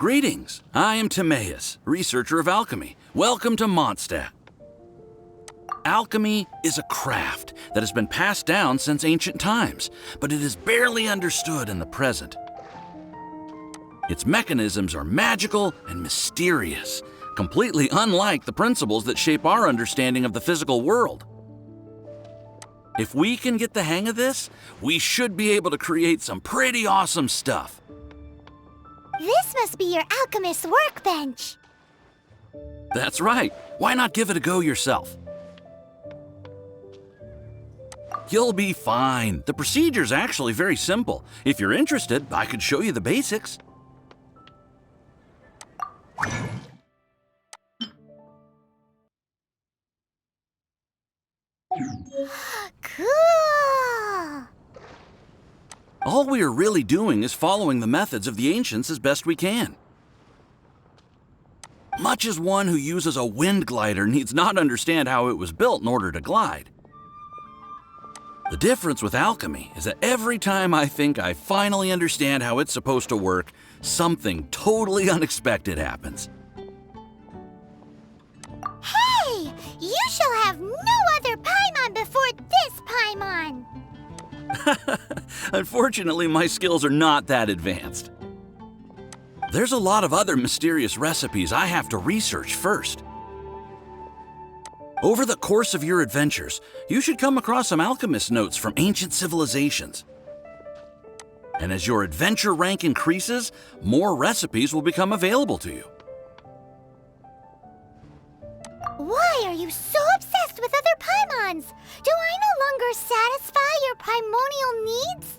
Greetings, I am Timaeus, researcher of alchemy. Welcome to Mondstadt. Alchemy is a craft that has been passed down since ancient times, but it is barely understood in the present. Its mechanisms are magical and mysterious, completely unlike the principles that shape our understanding of the physical world. If we can get the hang of this, we should be able to create some pretty awesome stuff. This must be your alchemist's workbench. That's right. Why not give it a go yourself? You'll be fine. The procedure's actually very simple. If you're interested, I could show you the basics. Cool! All we are really doing is following the methods of the ancients as best we can. Much as one who uses a wind glider needs not understand how it was built in order to glide. The difference with alchemy is that every time I think I finally understand how it's supposed to work, something totally unexpected happens. Hey! You shall have no other Paimon before this Paimon! Unfortunately, my skills are not that advanced. There's a lot of other mysterious recipes I have to research first. Over the course of your adventures, you should come across some alchemist notes from ancient civilizations. And as your adventure rank increases, more recipes will become available to you. Why are you so obsessed with other Paimons? Do I no longer satisfy your primordial needs?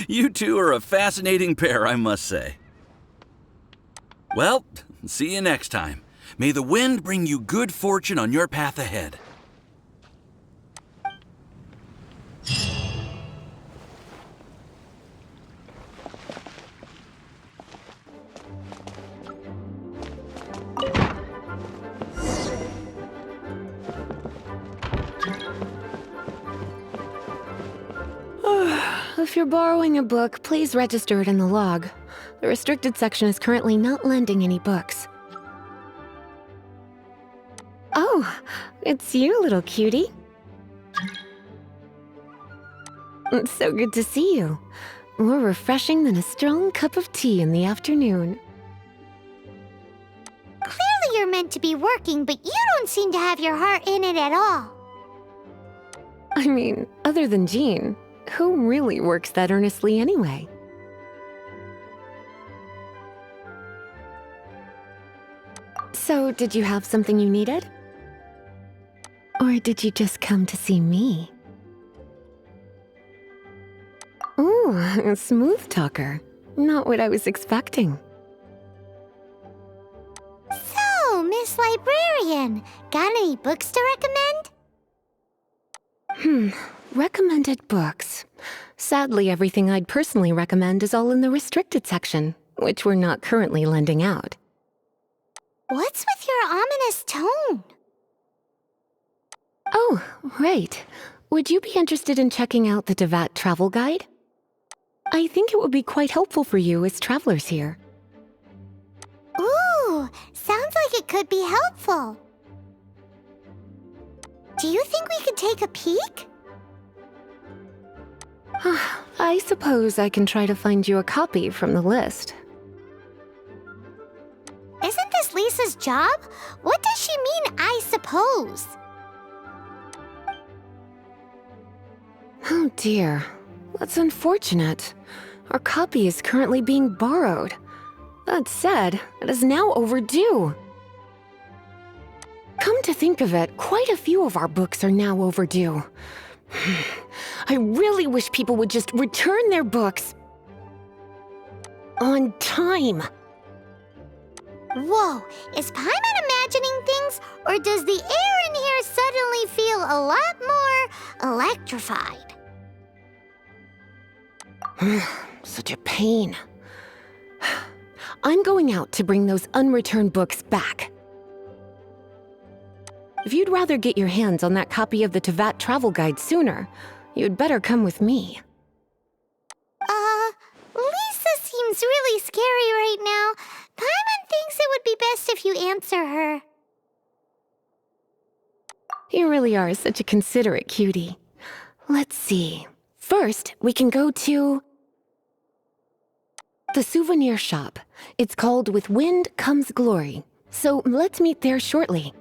You two are a fascinating pair, I must say. Well, see you next time. May the wind bring you good fortune on your path ahead. If you're borrowing a book, please register it in the log. The restricted section is currently not lending any books. Oh, it's you, little cutie. It's so good to see you. More refreshing than a strong cup of tea in the afternoon. Clearly you're meant to be working, but you don't seem to have your heart in it at all. I mean, other than Jean, who really works that earnestly anyway? So, did you have something you needed? Or did you just come to see me? Ooh, a smooth talker. Not what I was expecting. So, Miss Librarian, got any books to recommend? Recommended books. Sadly, everything I'd personally recommend is all in the restricted section, which we're not currently lending out. What's with your ominous tone? Oh, right. Would you be interested in checking out the Devat travel guide? I think it would be quite helpful for you as travelers here. Ooh, sounds like it could be helpful. Do you think we could take a peek? I suppose I can try to find you a copy from the list. Isn't this Lisa's job? What does she mean, I suppose? Oh dear, that's unfortunate. Our copy is currently being borrowed. That said, it is now overdue. Come to think of it, quite a few of our books are now overdue. I really wish people would just return their books on time. Whoa, is Paimon imagining things, or does the air in here suddenly feel a lot more electrified? Such a pain. I'm going out to bring those unreturned books back. If you'd rather get your hands on that copy of the Tevat travel guide sooner, you'd better come with me. Lisa seems seems really scary right now. Paimon thinks it would be best if you answer her. You really are such a considerate cutie. Let's see. First, we can go to the souvenir shop. It's called With Wind Comes Glory. So let's meet there shortly.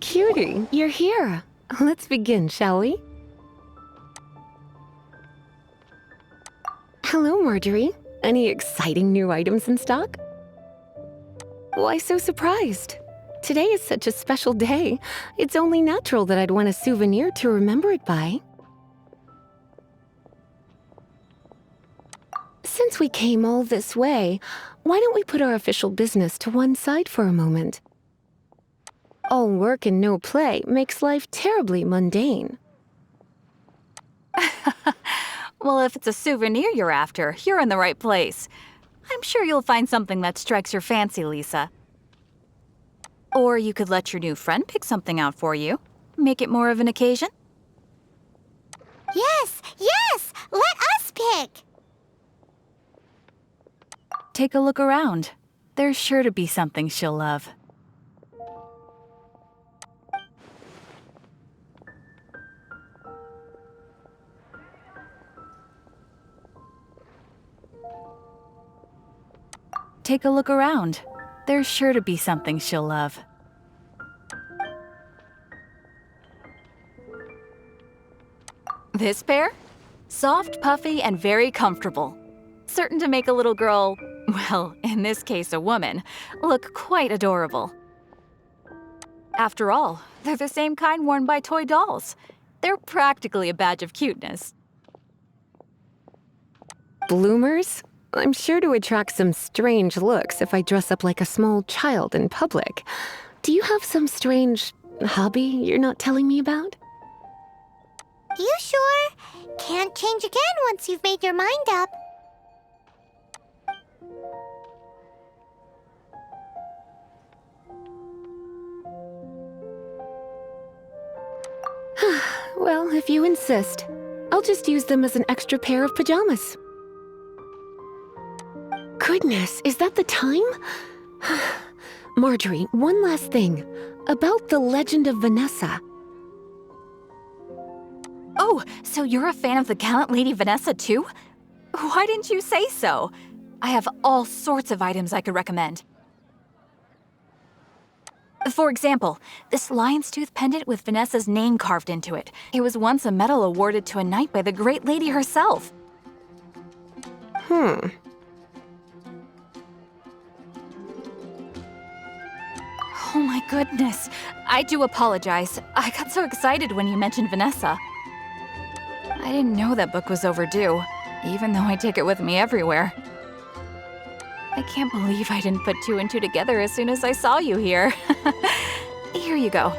Cutie, you're here. Let's begin, shall we? Hello, Marjorie. Any exciting new items in stock? Why so surprised? Today is such a special day. It's only natural that I'd want a souvenir to remember it by. Since we came all this way, why don't we put our official business to one side for a moment? All work and no play makes life terribly mundane. Well, if it's a souvenir you're after, you're in the right place. I'm sure you'll find something that strikes your fancy, Lisa. Or you could let your new friend pick something out for you. Make it more of an occasion. Yes, yes! Let us pick! Take a look around. There's sure to be something she'll love. Take a look around. There's sure to be something she'll love. This pair? Soft, puffy, and very comfortable. Certain to make a little girl, well, in this case a woman, look quite adorable. After all, they're the same kind worn by toy dolls. They're practically a badge of cuteness. Bloomers? I'm sure to attract some strange looks if I dress up like a small child in public. Do you have some strange hobby you're not telling me about? You sure? Can't change again once you've made your mind up. Well, if you insist, I'll just use them as an extra pair of pajamas. Goodness, is that the time? Marjorie, one last thing. About the legend of Vanessa. Oh, so you're a fan of the gallant Lady Vanessa too? Why didn't you say so? I have all sorts of items I could recommend. For example, this lion's tooth pendant with Vanessa's name carved into it. It was once a medal awarded to a knight by the great lady herself. Oh my goodness. I do apologize. I got so excited when you mentioned Vanessa. I didn't know that book was overdue, even though I take it with me everywhere. I can't believe I didn't put two and two together as soon as I saw you here. Here you go.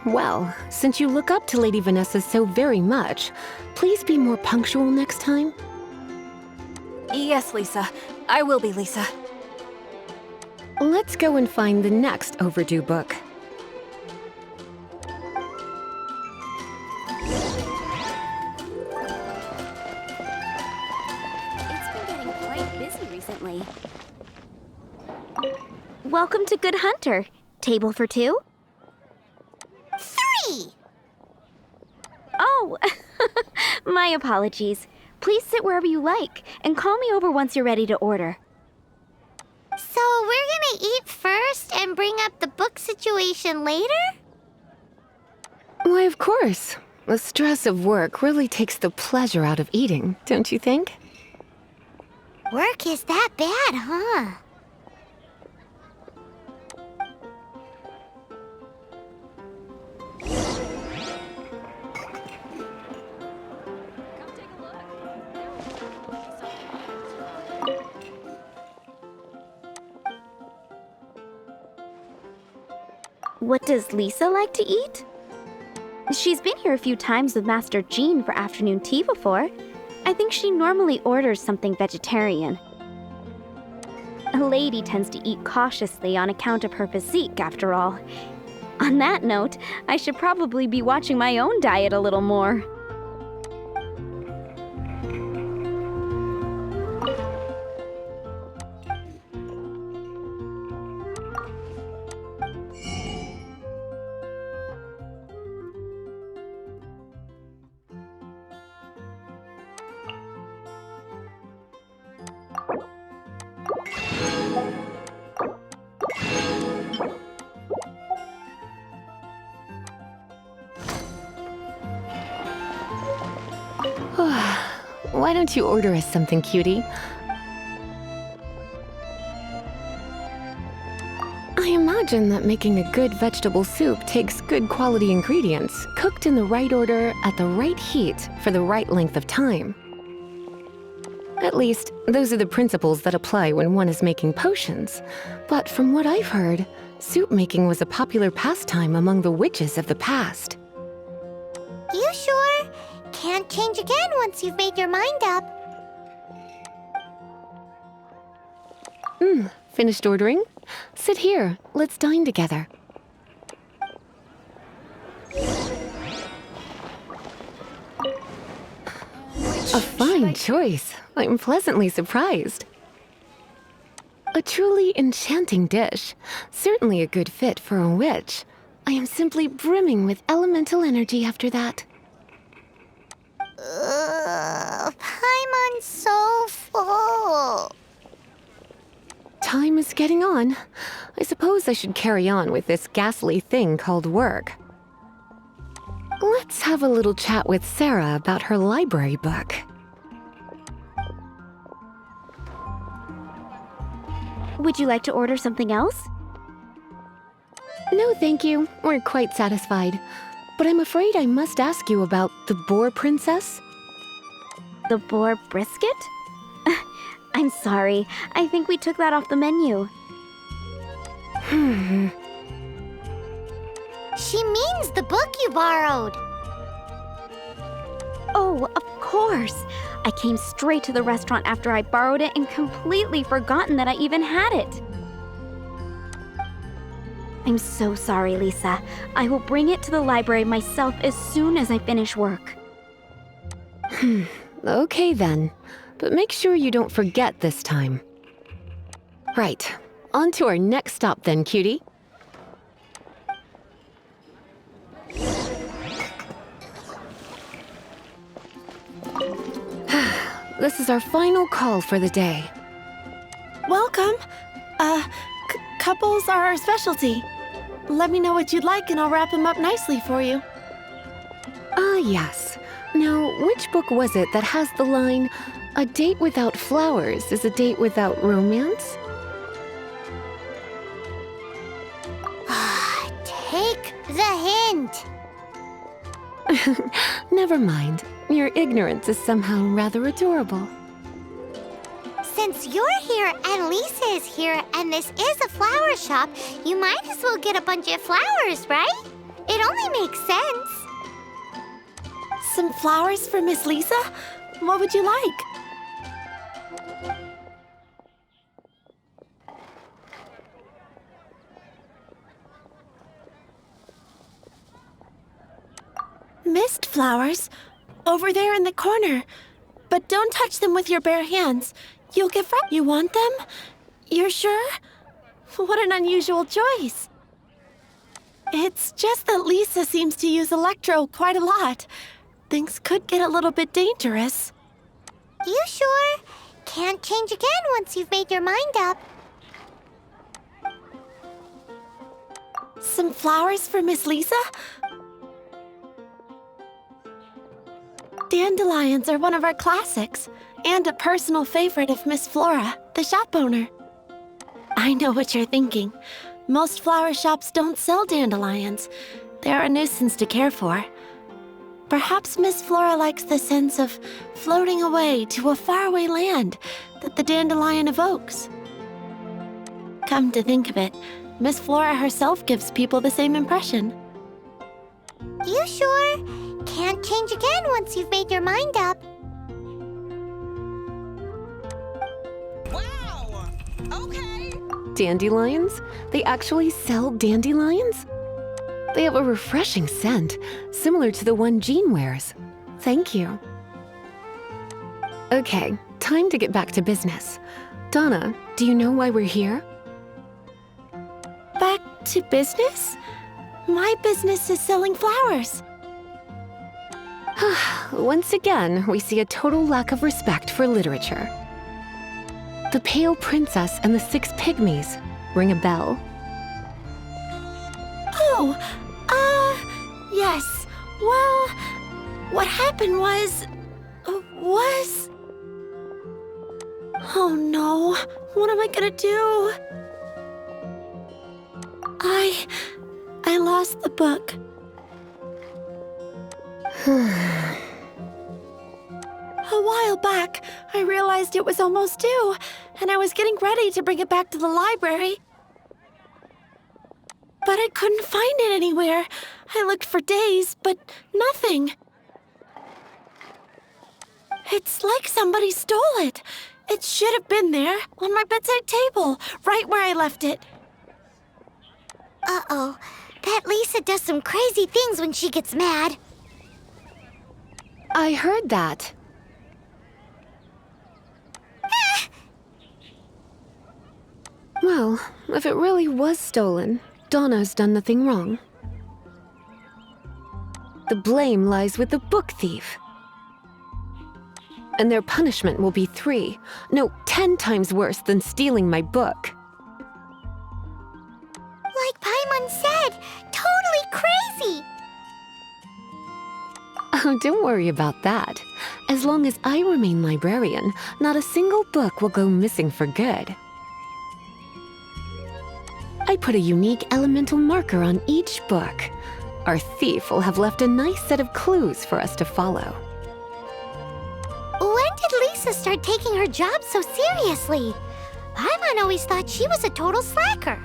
Well, since you look up to Lady Vanessa so very much, please be more punctual next time. Yes, Lisa. I will be, Lisa. Let's go and find the next overdue book. It's been getting quite busy recently. Welcome to Good Hunter. Table for two? 3! Oh, my apologies. Please sit wherever you like, and call me over once you're ready to order. So we're gonna eat first and bring up the book situation later? Why, of course. The stress of work really takes the pleasure out of eating, don't you think? Work is that bad, huh? What does Lisa like to eat? She's been here a few times with Master Jean for afternoon tea before. I think she normally orders something vegetarian. A lady tends to eat cautiously on account of her physique, after all. On that note, I should probably be watching my own diet a little more. Why don't you order us something, cutie? I imagine that making a good vegetable soup takes good quality ingredients, cooked in the right order, at the right heat, for the right length of time. At least, those are the principles that apply when one is making potions. But from what I've heard, soup making was a popular pastime among the witches of the past. You sure? Can't change again once you've made your mind up. Finished ordering? Sit here. Let's dine together. A fine choice. I'm pleasantly surprised. A truly enchanting dish. Certainly a good fit for a witch. I am simply brimming with elemental energy after that. Paimon's so full. Time is getting on. I suppose I should carry on with this ghastly thing called work. Let's have a little chat with Sarah about her library book. Would you like to order something else? No, thank you. We're quite satisfied. But I'm afraid I must ask you about the boar princess. The boar brisket? I'm sorry. I think we took that off the menu. She means the book you borrowed. Oh, of course. I came straight to the restaurant after I borrowed it and completely forgotten that I even had it. I'm so sorry, Lisa. I will bring it to the library myself as soon as I finish work. Okay then. But make sure you don't forget this time. Right. On to our next stop then, cutie. This is our final call for the day. Welcome. Couples are our specialty. Let me know what you'd like and I'll wrap them up nicely for you. Yes. Now, which book was it that has the line, "A date without flowers is a date without romance"? Take the hint. Never mind. Your ignorance is somehow rather adorable. Since you're here and Lisa is here and this is a flower shop, you might as well get a bunch of flowers, right? It only makes sense. Some flowers for Miss Lisa? What would you like? Mist flowers? Over there in the corner. But don't touch them with your bare hands. You'll get frightened. You want them? You're sure? What an unusual choice. It's just that Lisa seems to use Electro quite a lot. Things could get a little bit dangerous. You sure? Can't change again once you've made your mind up. Some flowers for Miss Lisa? Dandelions are one of our classics, and a personal favorite of Miss Flora, the shop owner. I know what you're thinking. Most flower shops don't sell dandelions. They're a nuisance to care for. Perhaps Miss Flora likes the sense of floating away to a faraway land that the dandelion evokes. Come to think of it, Miss Flora herself gives people the same impression. You sure? Can't change again once you've made your mind up. Wow! Okay! Dandelions? They actually sell dandelions? They have a refreshing scent, similar to the one Jean wears. Thank you. Okay, time to get back to business. Donna, do you know why we're here? Back to business? My business is selling flowers. Once again, we see a total lack of respect for literature. The Pale Princess and the Six Pygmies. Ring a bell? Oh, yes. Well, what happened was... Oh no, what am I gonna do? I lost the book. A while back, I realized it was almost due, and I was getting ready to bring it back to the library. But I couldn't find it anywhere. I looked for days, but nothing. It's like somebody stole it. It should have been there, on my bedside table, right where I left it. Uh-oh. That Lisa does some crazy things when she gets mad. I heard that. Well, if it really was stolen, Donna's done nothing wrong. The blame lies with the book thief. And their punishment will be 10 times worse than stealing my book. Like Paimon said, totally crazy. Oh, don't worry about that. As long as I remain librarian, not a single book will go missing for good. I put a unique elemental marker on each book. Our thief will have left a nice set of clues for us to follow. When did Lisa start taking her job so seriously? Paimon always thought she was a total slacker.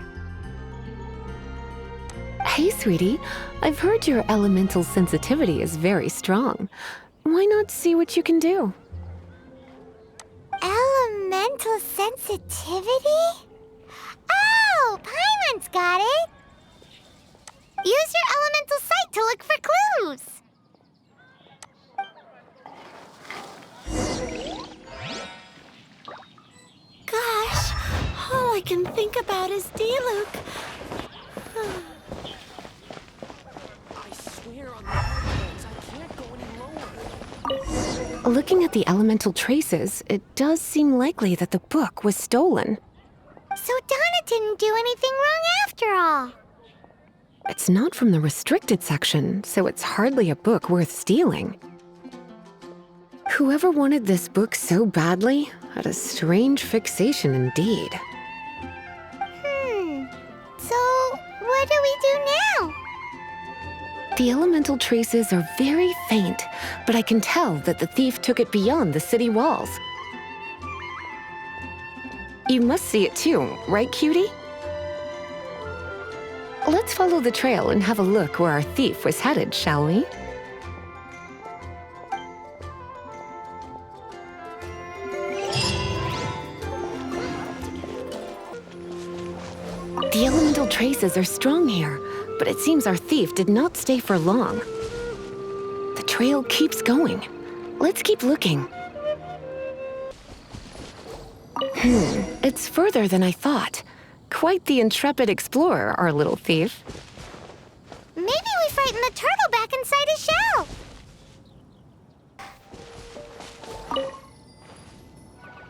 Hey, sweetie, I've heard your elemental sensitivity is very strong. Why not see what you can do? Elemental sensitivity? Oh, Paimon's got it. Use your elemental sight to look for clues. Gosh, all I can think about is Diluc. Looking at the elemental traces, it does seem likely that the book was stolen. So Donna didn't do anything wrong after all. It's not from the restricted section, so it's hardly a book worth stealing. Whoever wanted this book so badly had a strange fixation indeed. So what do we do now? The elemental traces are very faint, but I can tell that the thief took it beyond the city walls. You must see it too, right, cutie? Let's follow the trail and have a look where our thief was headed, shall we? The elemental traces are strong here, but it seems our thief did not stay for long. The trail keeps going. Let's keep looking. It's further than I thought. Quite the intrepid explorer, our little thief. Maybe we frightened the turtle back inside his shell.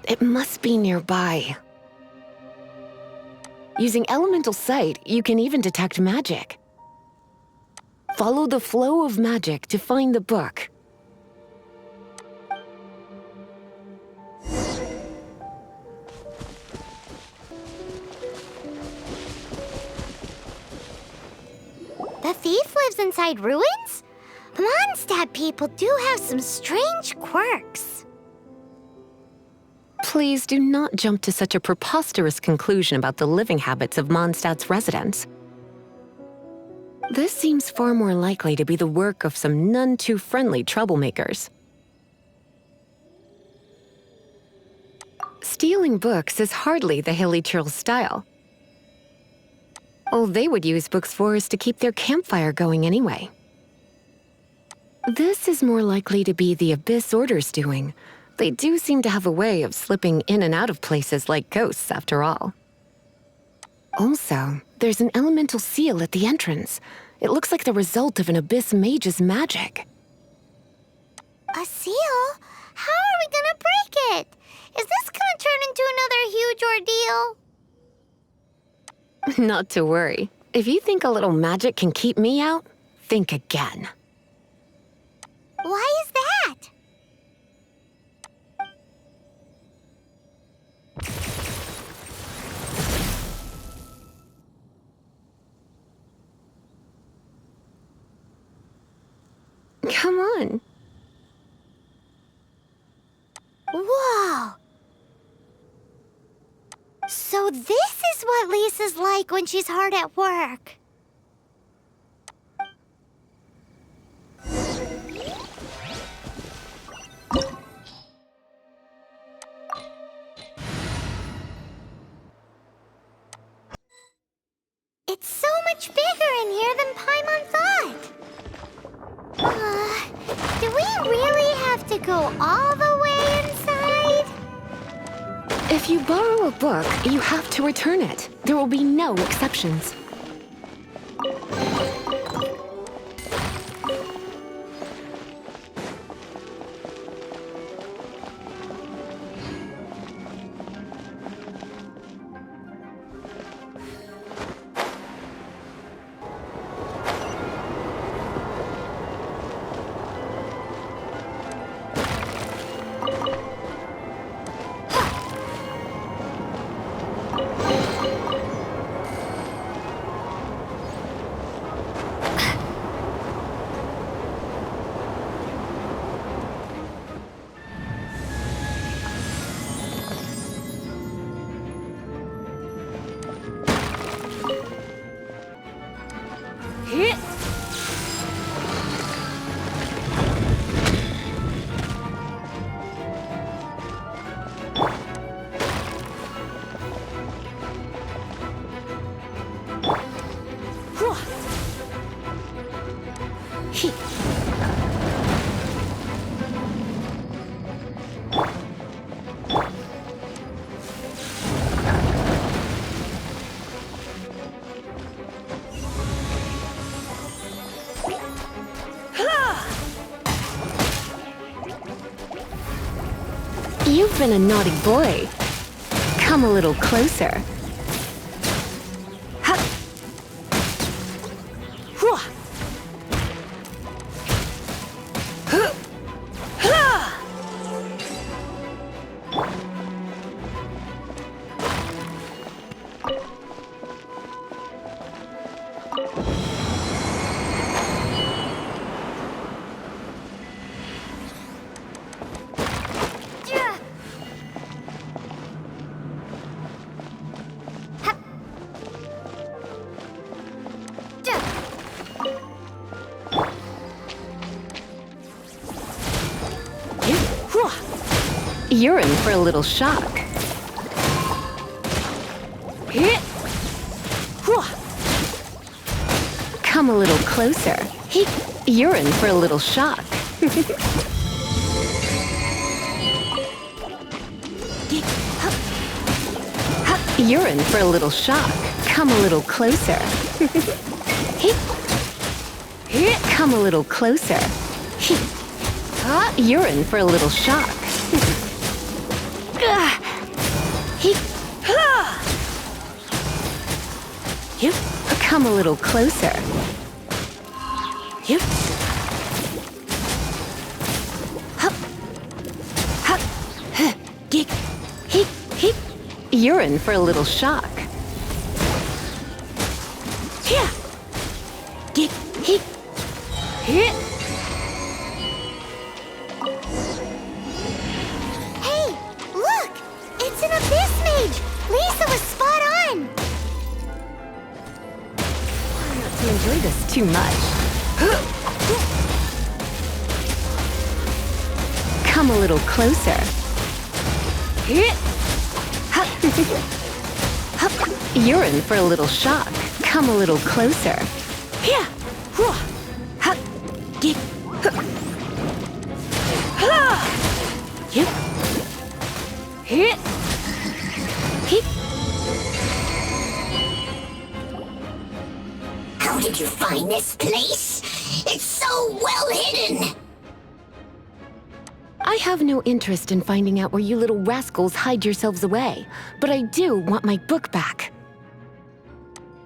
It must be nearby. Using elemental sight, you can even detect magic. Follow the flow of magic to find the book. The thief lives inside ruins? Mondstadt people do have some strange quirks. Please do not jump to such a preposterous conclusion about the living habits of Mondstadt's residents. This seems far more likely to be the work of some none-too-friendly troublemakers. Stealing books is hardly the Hilly Churl's style. All they would use books for is to keep their campfire going anyway. This is more likely to be the Abyss Order's doing. They do seem to have a way of slipping in and out of places like ghosts, after all. Also, there's an elemental seal at the entrance. It looks like the result of an Abyss mage's magic. A seal? How are we gonna break it? Is this gonna turn into another huge ordeal? Not to worry. If you think a little magic can keep me out, think again. Why is that? Come on. Whoa! So this is what Lisa's like when she's hard at work. It's so much bigger in here than Paimon thought. Do we really have to go all the way inside? If you borrow a book, you have to return it. There will be no exceptions. You've been a naughty boy. Come a little closer. Ha! Hua! Huh! Ha! You're in for a little shock. Come a little closer. You're in for a little shock. You're in for a little shock. Come a little closer. Come a little closer. You're in for a little shock. Come a little closer. You're in for a little shock. Hey, look! It's an Abyss Mage! Lisa was spot on! to enjoy this too much. Come a little closer. You're in for a little shock. Come a little closer. How did you find this place? It's so well hidden! I have no interest in finding out where you little rascals hide yourselves away, but I do want my book back.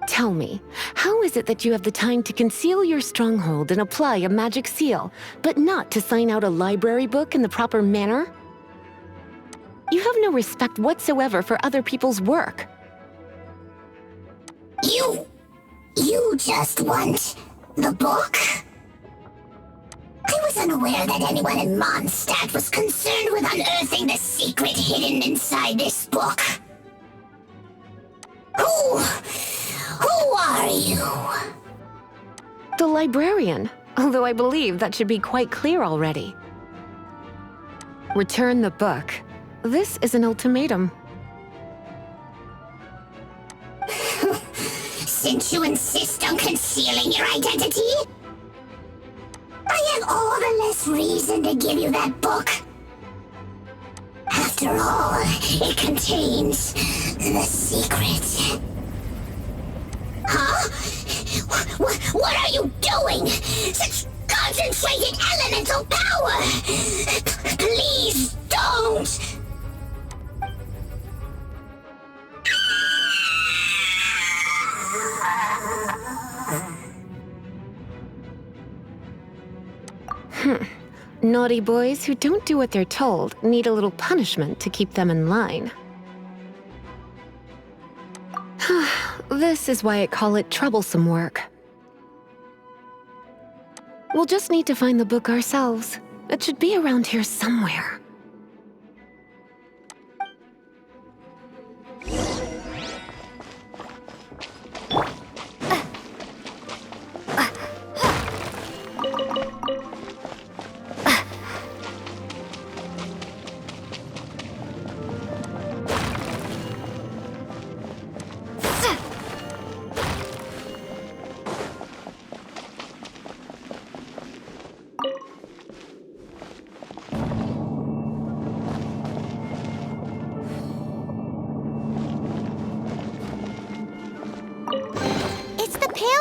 Tell me, how is it that you have the time to conceal your stronghold and apply a magic seal, but not to sign out a library book in the proper manner? You have no respect whatsoever for other people's work. You just want the book? I was unaware that anyone in Mondstadt was concerned with unearthing the secret hidden inside this book. Who are you? The librarian, although I believe that should be quite clear already. Return the book. This is an ultimatum. Since you insist on concealing your identity, I have all the less reason to give you that book. After all, it contains the secret. Huh? What are you doing? Such concentrated elemental power! Please don't! Naughty boys who don't do what they're told need a little punishment to keep them in line. This is why I call it troublesome work. We'll just need to find the book ourselves. It should be around here somewhere.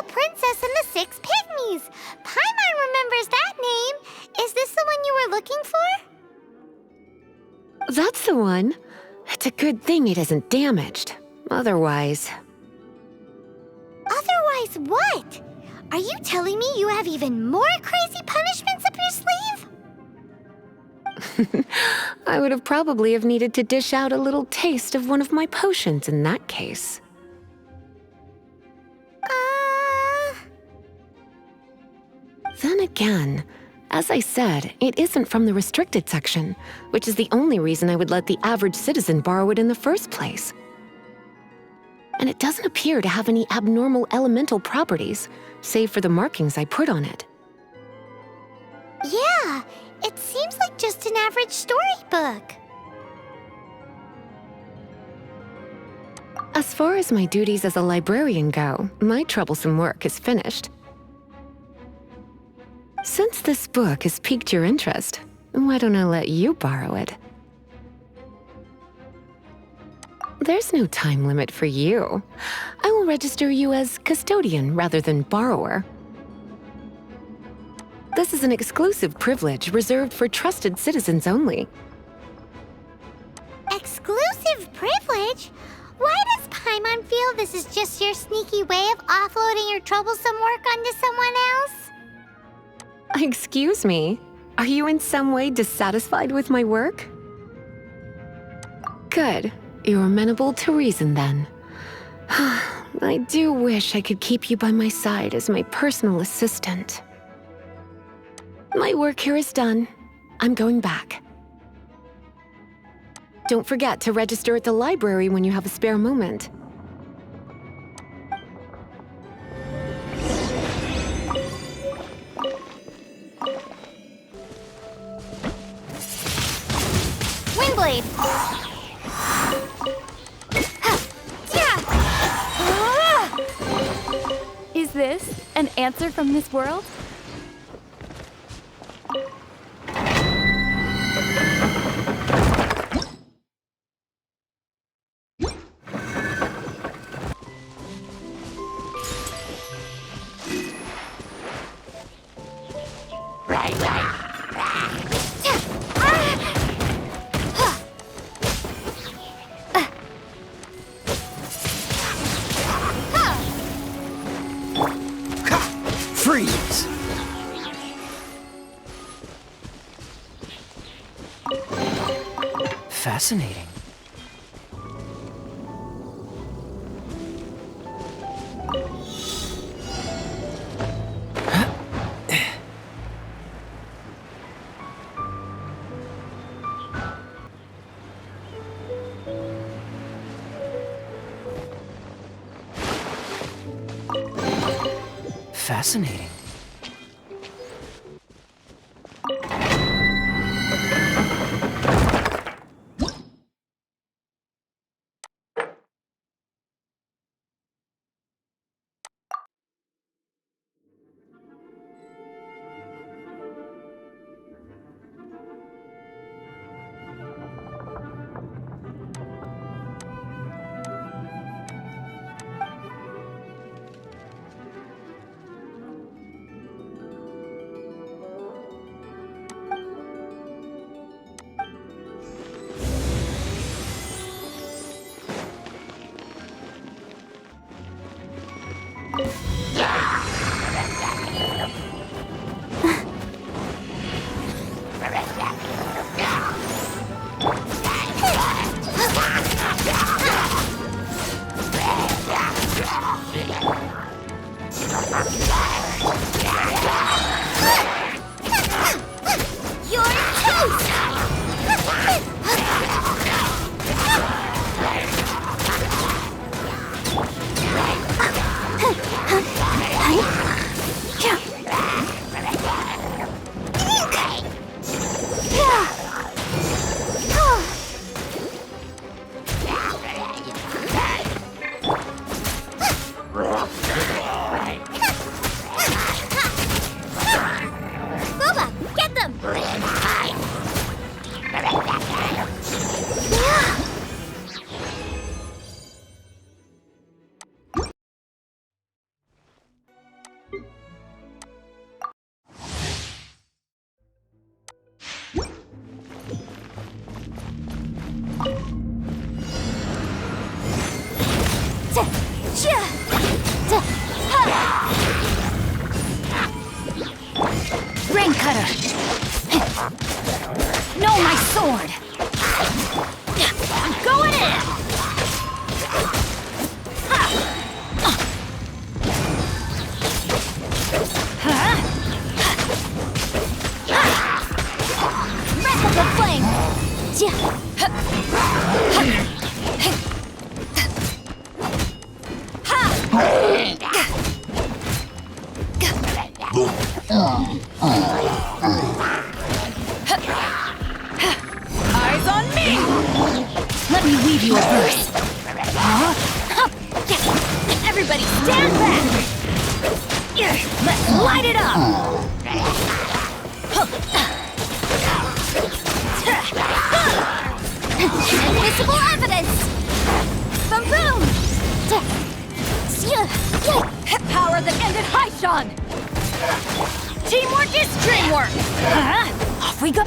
Princess and the Six Pygmies! Paimon remembers that name! Is this the one you were looking for? That's the one. It's a good thing it isn't damaged. Otherwise... Otherwise what? Are you telling me you have even more crazy punishments up your sleeve? I would have probably have needed to dish out a little taste of one of my potions in that case. Then again, as I said, it isn't from the restricted section, which is the only reason I would let the average citizen borrow it in the first place. And it doesn't appear to have any abnormal elemental properties, save for the markings I put on it. Yeah, it seems like just an average storybook. As far as my duties as a librarian go, my troublesome work is finished. Since this book has piqued your interest, why don't I let you borrow it? There's no time limit for you. I will register you as custodian rather than borrower. This is an exclusive privilege reserved for trusted citizens only. Exclusive privilege? Why does Paimon feel this is just your sneaky way of offloading your troublesome work onto someone else? Excuse me, are you in some way dissatisfied with my work? Good, you're amenable to reason then. I do wish I could keep you by my side as my personal assistant. My work here is done. I'm going back. Don't forget to register at the library when you have a spare moment. Is this an answer from this world? Freeze! Fascinating. Fascinating. Rain cutter! No, my sword! I'm going in! Wreck of the flame! Eyes on me! Let me weave you a verse. Everybody stand back! Let's light it up! Invisible evidence! Boom! Power that ended Haishan! Teamwork is dreamwork! Off we go!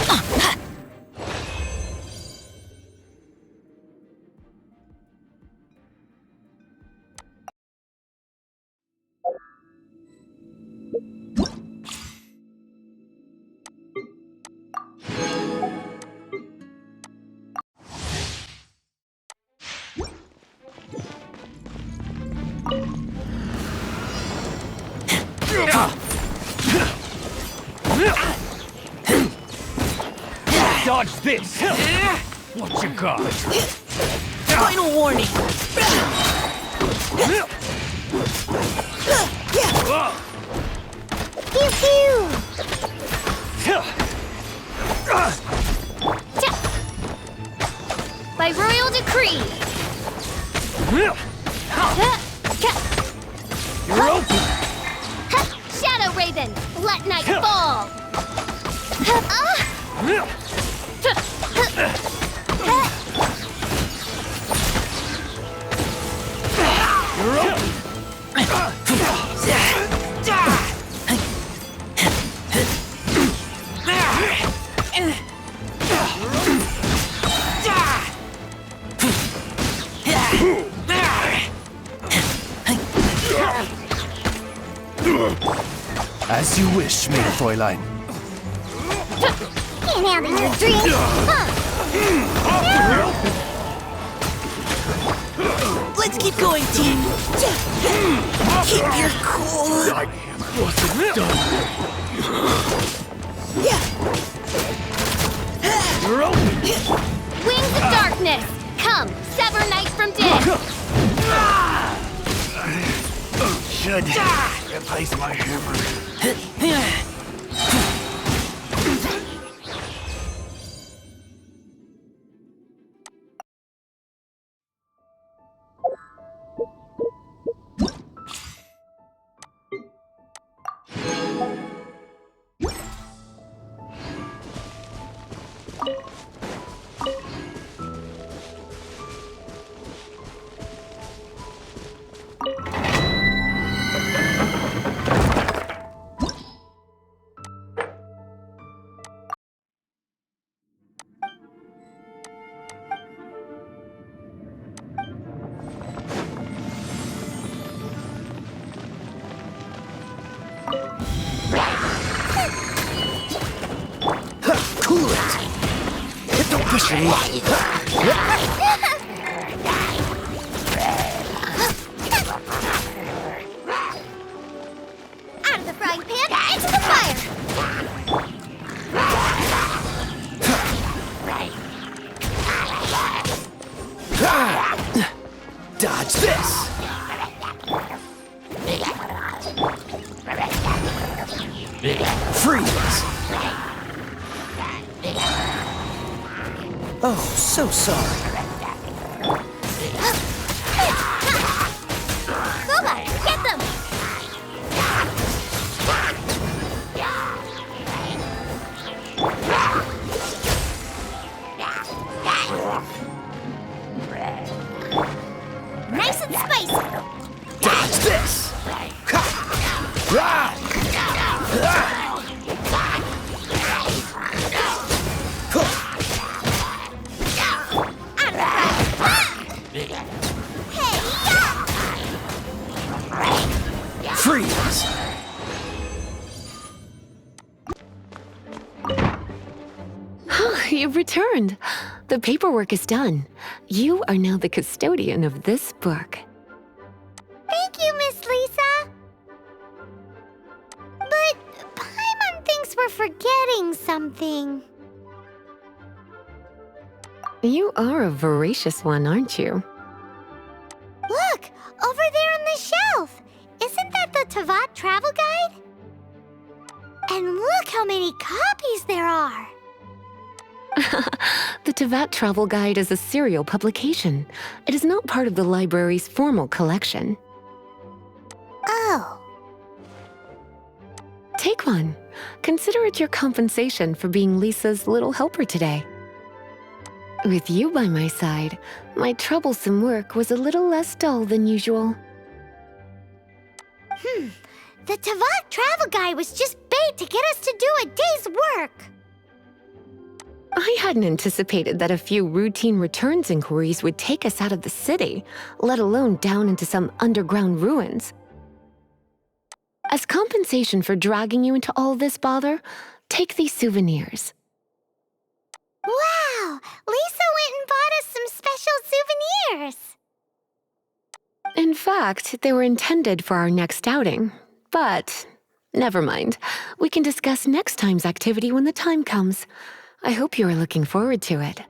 Dodge this! What you got? Final warning! Pew pew! Then let night fall! As you wish, Maid Fräulein. Can't handle your dreams! Let's keep going, team. Keep your cool. I wasn't done. Wings of darkness! Come, sever night from day! Should replace my hammer. Cool it! Don't push me! Out of the frying pan, into the fire! Dodge this! Freeze! Oh, so sorry. Boba, get them! Nice and spicy! Dodge this! Ha! Ah! Ah! Freeze! You've returned. The paperwork is done. You are now the custodian of this book. Thank you, Miss Lisa! But Paimon thinks we're forgetting something. You are a voracious one, aren't you? Look! Over there on the shelf! Isn't that the Tavat travel guide? And look how many copies there are! The Tavat Travel Guide is a serial publication. It is not part of the library's formal collection. Oh. Take one. Consider it your compensation for being Lisa's little helper today. With you by my side, my troublesome work was a little less dull than usual. The Tavat travel guide was just bait to get us to do a day's work. I hadn't anticipated that a few routine returns inquiries would take us out of the city, let alone down into some underground ruins. As compensation for dragging you into all this bother, take these souvenirs. Wow! Lisa went and bought us some special souvenirs. In fact, they were intended for our next outing. But never mind. We can discuss next time's activity when the time comes. I hope you are looking forward to it.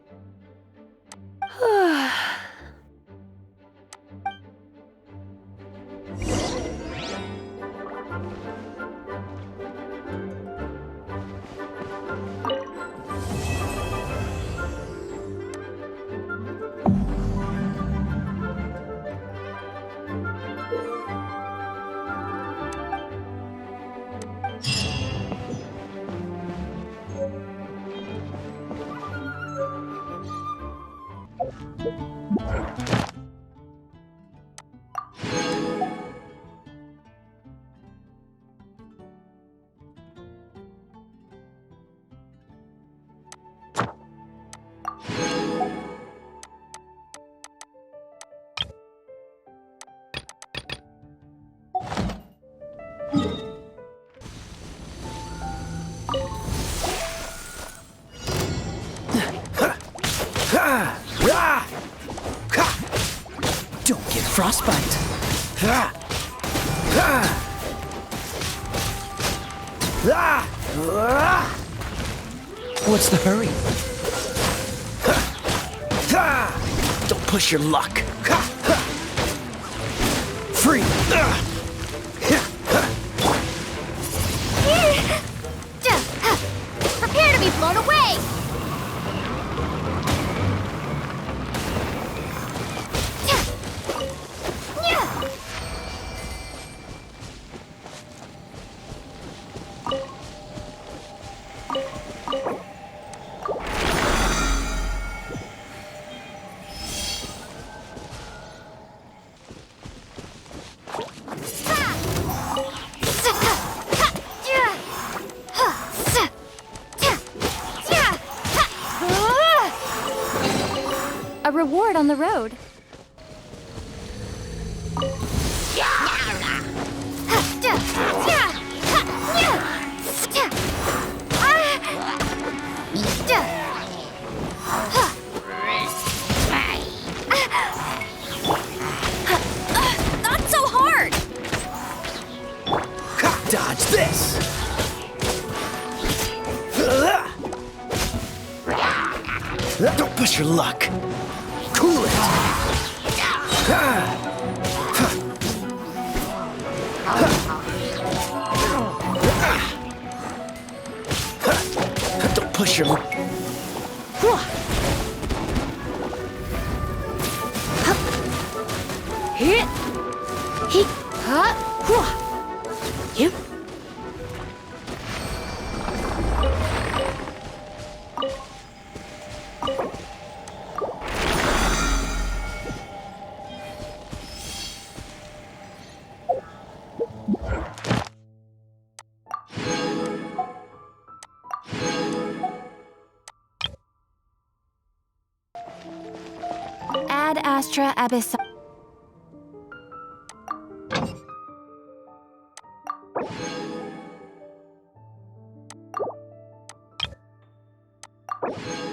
Don't get frostbite. What's the hurry? Don't push your luck. Free. Prepare to be blown away! A reward on the road. Not so hard! Dodge this. Don't push your luck. Cool it. Don't push your luck. Hit. He. You. Ad Astra Abyss. You